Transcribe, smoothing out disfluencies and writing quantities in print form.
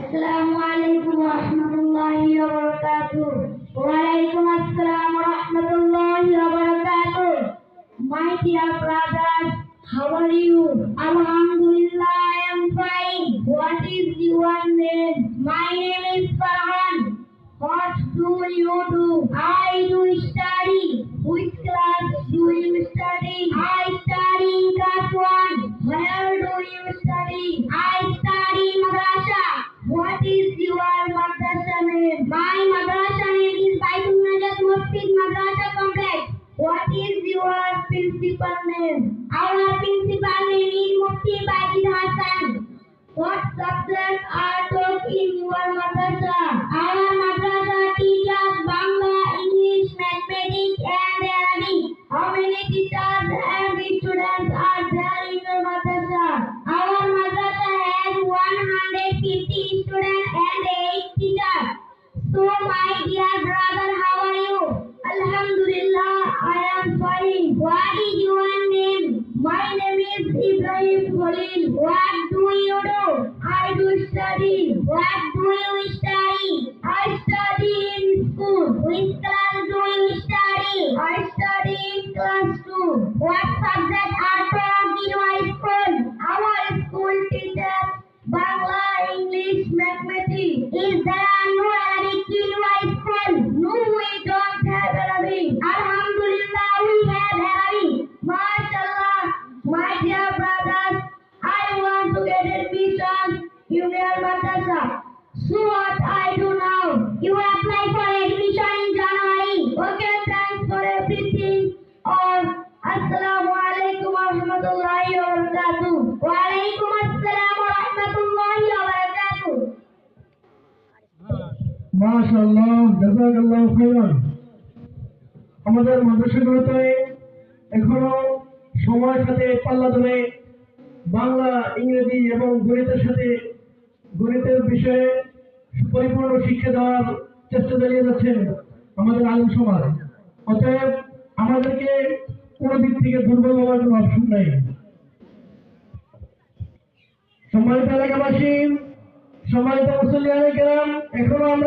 Assalamualaikum warahmatullahi wabarakatuh. Waalaikumsalam warahmatullahi wabarakatuh. My dear brothers, how are you? Alhamdulillah, I am fine. What is your name? My name is Farhan. What do you do? I do study. Which class do you study? I study in class 1. Where do you study? I study madrasa. What is your madrasa name? My madrasa name is Baitul Najat Masjid Madrasa Complex. What is your principal name? Our principal name is Mufti Bajid Hassan. What subjects are taught in your madrasa? Our madrasa teaches Bangla, English, mathematics and Arabic. How many teachers and students are there in your madrasa? Our madrasa has 150 students and 8 teachers. So my dear brother, how are you? Alhamdulillah, I am fine. What is your name? My name is Ibrahim Khalil. What do you do? I do study. What do you study? I study in school. Which class do you study? I study in class 2. What subjects are taught in your school? Our school teaches Bangla, English, mathematics. Is there no Arabic in your school? No, we don't have Arabic. Alhamdulillah, we have Arabic. MashaAllah, my dear brothers, I want to get admission in your madrasa. So what I do now? You apply for admission in January. Okay, thanks for everything. Or Assalamualaikum warahmatullahi wabarakatuh. Waalaikumsalam warahmatullahi wabarakatuh. মাশাআল্লাহ, জাযাকাল্লাহু খাইরান। আমাদের মাদ্রাসাগুলোতে এখনো সময়ের সাথে পাল্লা ধরে বাংলা, ইংরেজি এবং গণিতের বিষয়ে পরিপূর্ণ শিক্ষা দেওয়ার চেষ্টা চালিয়ে যাচ্ছেন আমাদের আলেম সমাজ। অতএব আমাদেরকে কোনো দিক থেকে দুর্বল হওয়ার কোনো অপশন নাই। সম্মানিত এলাকাবাসী, সম্মানিত মুসল্লিয়ানে কেরাম, এখনো আমরা